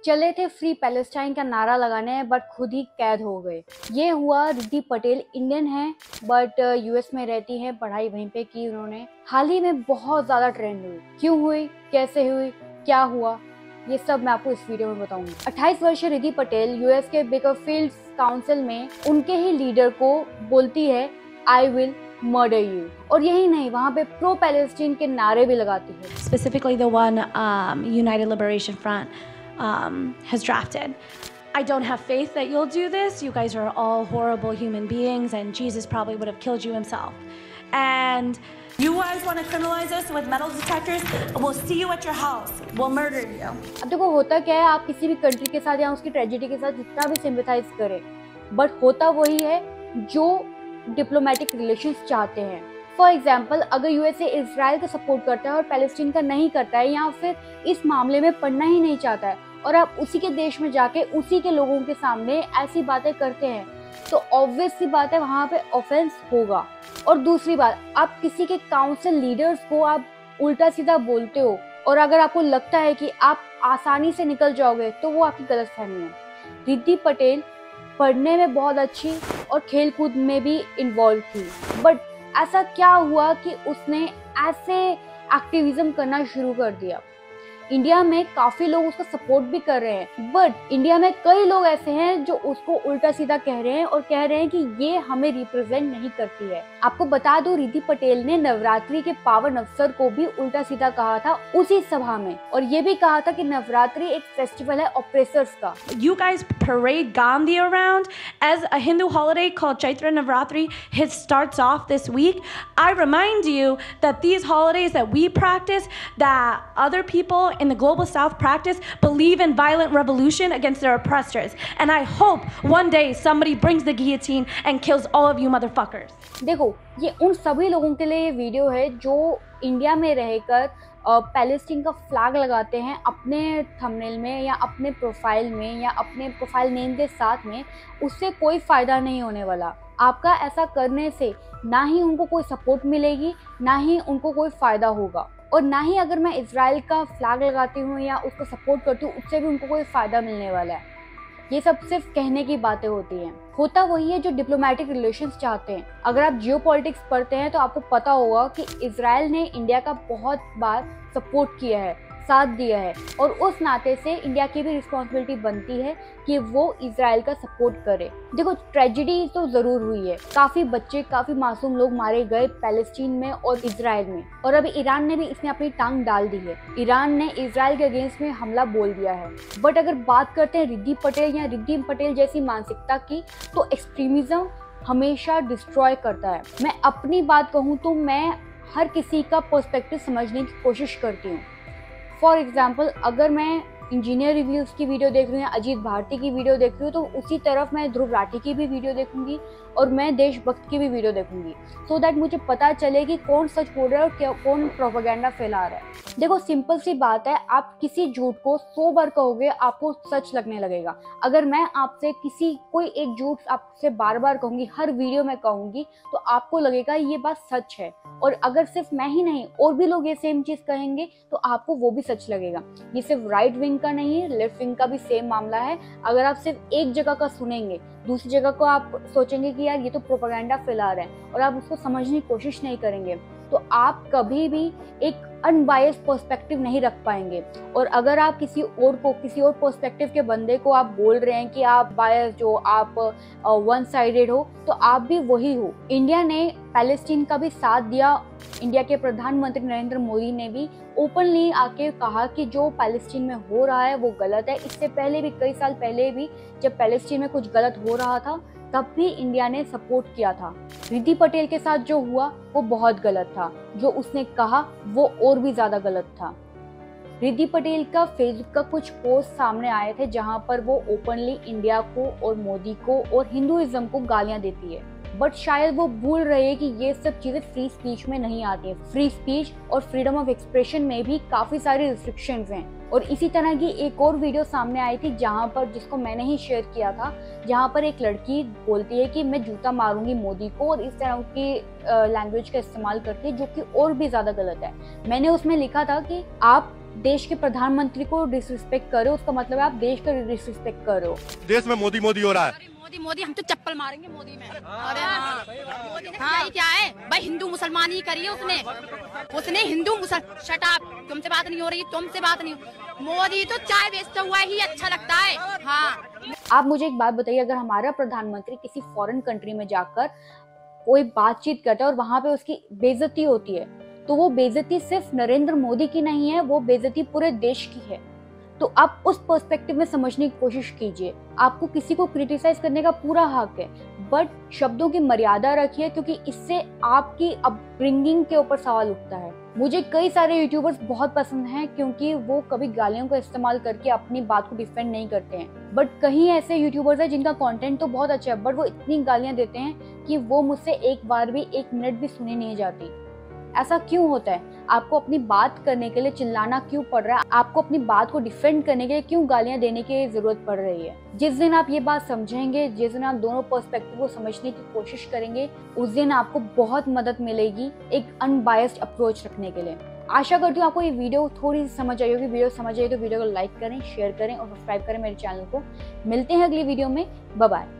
चले थे free Palestine का नारा लगाने बट खुद ही कैद हो गए। ये हुआ रिद्धि पटेल इंडियन है बट यूएस में रहती है, पढ़ाई वहीं पे की उन्होंने। हाल ही में बहुत ज्यादा ट्रेंड हुई, क्यों हुई, कैसे हुई, क्या हुआ, ये सब मैं आपको इस वीडियो में बताऊंगी। 28 वर्षीय रिद्धि पटेल यूएस के बेकरफील्ड काउंसिल में उनके ही लीडर को बोलती है आई विल मर्डर यू, और यही नहीं वहाँ पे प्रो पैलेस्टीन के नारे भी लगाती है। Specifically the one United Liberation Front has drafted. I don't have faith that you'll do this. You guys are all horrible human beings and Jesus probably would have killed you himself. And you guys want to criminalize us with metal detectors? We'll see you at your house. We'll murder you. अब देखो होता क्या है, आप किसी भी country के साथ या उसकी ट्रेजेडी के साथ जितना भी सिंपैथाइज करें, बट होता वही है जो डिप्लोमेटिक रिलेशंस चाहते हैं। फॉर एग्जाम्पल, अगर यूएसए इजराइल का सपोर्ट करता है और पैलेस्टीन का नहीं करता है या फिर इस मामले में पढ़ना ही नहीं चाहता है और आप उसी के देश में जाके उसी के लोगों के सामने ऐसी बातें करते हैं, तो ऑब्वियस सी बात है वहाँ पे ऑफेंस होगा। और दूसरी बात, आप किसी के काउंसिल लीडर्स को आप उल्टा सीधा बोलते हो और अगर आपको लगता है कि आप आसानी से निकल जाओगे तो वो आपकी गलतफहमी है। रिद्धि पटेल पढ़ने में बहुत अच्छी और खेलकूद में भी इन्वॉल्व थी, बट ऐसा क्या हुआ कि उसने ऐसे एक्टिविज्म करना शुरू कर दिया। इंडिया में काफी लोग उसका सपोर्ट भी कर रहे हैं, बट इंडिया में कई लोग ऐसे हैं जो उसको उल्टा सीधा कह रहे हैं और कह रहे हैं कि ये हमें रिप्रेजेंट नहीं करती है। आपको बता दूं, रिद्धि पटेल ने नवरात्रि के पावन अवसर को भी उल्टा सीधा कहा था उसी सभा में, और ये भी कहा था कि नवरात्रि एक फेस्टिवल है ऑपरेसर्स का। You guys parade Gandhi around as a Hindu holiday called Chaitra Navratri. It starts off this week. I remind you that these holidays that we practice, that other people in the global south practice, believe in violent revolution against their oppressors. And I hope one day somebody brings the guillotine and kills all of you motherfuckers. देखो, ये उन सभी लोगों के लिए ये video है जो इंडिया में रहकर पैलेस्टीन का फ्लैग लगाते हैं अपने थंबनेल में या अपने प्रोफाइल में या अपने प्रोफाइल नेम के साथ में। उससे कोई फ़ायदा नहीं होने वाला। आपका ऐसा करने से ना ही उनको कोई सपोर्ट मिलेगी, ना ही उनको कोई फ़ायदा होगा, और ना ही अगर मैं इजराइल का फ्लैग लगाती हूँ या उसको सपोर्ट करती हूँ उससे भी उनको कोई फ़ायदा मिलने वाला है। ये सब सिर्फ कहने की बातें होती हैं। होता वही है जो डिप्लोमेटिक रिलेशंस चाहते हैं। अगर आप जियोपॉलिटिक्स पढ़ते हैं तो आपको पता होगा कि इजराइल ने इंडिया का बहुत बार सपोर्ट किया है, साथ दिया है, और उस नाते से इंडिया की भी रिस्पॉन्सिबिलिटी बनती है कि वो इजराइल का सपोर्ट करे। देखो, ट्रेजेडी तो ज़रूर हुई है, काफ़ी बच्चे, काफ़ी मासूम लोग मारे गए पैलेस्टीन में और इजराइल में, और अभी ईरान ने भी इसमें अपनी टांग डाल दी है। ईरान ने इजराइल के अगेंस्ट में हमला बोल दिया है। बट अगर बात करते हैं रिद्धि पटेल या रिद्धि पटेल जैसी मानसिकता की, तो एक्सट्रीमिज्म हमेशा डिस्ट्रॉय करता है। मैं अपनी बात कहूँ तो मैं हर किसी का पर्सपेक्टिव समझने की कोशिश करती हूँ। फॉर एग्जाम्पल, अगर मैं इंजीनियर रिव्यूज़ की वीडियो देख रही हूँ या अजीत भारती की वीडियो देख रही हूँ तो उसी तरफ मैं ध्रुव राठी की भी वीडियो देखूंगी और मैं देशभक्त की भी वीडियो देखूंगी, सो दैट मुझे पता चले कि कौन सच बोल रहा है और कौन प्रोपेगेंडा फैला रहा है। देखो, सिंपल सी बात है, आप किसी झूठ को 100 बार कहोगे आपको सच लगने लगेगा। अगर मैं आपसे कोई एक झूठ आपसे बार बार कहूँगी, हर वीडियो में कहूँगी, तो आपको लगेगा ये बात सच है, और अगर सिर्फ मैं ही नहीं और भी लोग ये सेम चीज़ कहेंगे तो आपको वो भी सच लगेगा। ये सिर्फ राइट विंग का नहीं है, लेफ्ट विंग का भी सेम मामला है। अगर आप सिर्फ एक जगह का सुनेंगे, दूसरी जगह को आप सोचेंगे कि यार ये तो प्रोपेगेंडा फैला रहे हैं, और आप उसको समझने की कोशिश नहीं करेंगे, तो आप कभी भी एक अनबायस्ड पर्सपेक्टिव नहीं रख पाएंगे। और अगर आप किसी और पर्सपेक्टिव के बंदे को आप बोल रहे हैं कि आप बायस्ड हो, आप वन साइडेड हो, तो आप भी वही हो। इंडिया ने पैलेस्टीन का भी साथ दिया। इंडिया के प्रधानमंत्री नरेंद्र मोदी ने भी ओपनली आके कहा कि जो पैलेस्टीन में हो रहा है वो गलत है। इससे पहले भी, कई साल पहले भी, जब पैलेस्टीन में कुछ गलत हो रहा था तब भी इंडिया ने सपोर्ट किया था। रिद्धि पटेल के साथ जो हुआ वो बहुत गलत था, जो उसने कहा वो और भी ज्यादा गलत था। रिद्धि पटेल का फेसबुक का कुछ पोस्ट सामने आए थे जहां पर वो ओपनली इंडिया को और मोदी को और हिंदुइज्म को गालियां देती है, बट शायद वो भूल रहे हैं कि ये सब चीजें फ्री स्पीच में नहीं आती हैं। फ्री स्पीच और फ्रीडम ऑफ एक्सप्रेशन में भी काफी सारी रिस्ट्रिक्शंस हैं। और इसी तरह की एक और वीडियो सामने आई थी जहां पर, जिसको मैंने ही शेयर किया था, जहां पर एक लड़की बोलती है कि मैं जूता मारूंगी मोदी को, और इस तरह की लैंग्वेज का इस्तेमाल करती है, जो कि और भी ज्यादा गलत है। मैंने उसमें लिखा था कि आप देश के प्रधानमंत्री को डिसरिस्पेक्ट कर रहे हो, उसका मतलब है आप देश का डिसरिस्पेक्ट कर रहे हो। देश में मोदी मोदी हो रहा है। मोदी मोदी, हम तो चप्पल मारेंगे मोदी में। अरे हाँ, मोदी ने किया ही क्या है भाई, हिंदू मुसलमान ही करी है उसने हिंदू मुसलमान। शट अप, तुमसे बात नहीं हो रही, तुमसे बात नहीं। मोदी तो चाय बेचता हुआ ही अच्छा लगता है। हाँ, आप मुझे एक बात बताइए, अगर हमारा प्रधानमंत्री किसी फॉरेन कंट्री में जाकर कोई बातचीत करता है और वहां पे उसकी बेइज्जती होती है, तो वो बेइज्जती सिर्फ नरेंद्र मोदी की नहीं है, वो बेइज्जती पूरे देश की है। तो आप उस पर्सपेक्टिव में समझने की कोशिश कीजिए। आपको किसी को क्रिटिसाइज करने का पूरा हक है, बट शब्दों की मर्यादा रखिए, क्योंकि इससे आपकी अपब्रिंगिंग के ऊपर सवाल उठता है। मुझे कई सारे यूट्यूबर्स बहुत पसंद हैं, क्योंकि वो कभी गालियों का इस्तेमाल करके अपनी बात को डिफेंड नहीं करते हैं। बट कहीं ऐसे यूट्यूबर्स हैं जिनका कंटेंट तो बहुत अच्छा है, बट वो इतनी गालियां देते हैं कि वो मुझसे एक बार भी 1 मिनट भी सुनी नहीं जाती। ऐसा क्यों होता है? आपको अपनी बात करने के लिए चिल्लाना क्यों पड़ रहा है? आपको अपनी बात को डिफेंड करने के लिए क्यों गालियां देने की जरूरत पड़ रही है? जिस दिन आप ये बात समझेंगे, जिस दिन आप दोनों पर्सपेक्टिव को समझने की कोशिश करेंगे, उस दिन आपको बहुत मदद मिलेगी एक अनबायस्ड अप्रोच रखने के लिए। आशा करती हूँ आपको ये वीडियो थोड़ी सी समझ आई होगी। वीडियो समझ आई तो वीडियो को लाइक करें, शेयर करें और सब्सक्राइब करें मेरे चैनल को। मिलते हैं अगली वीडियो में। Bye bye.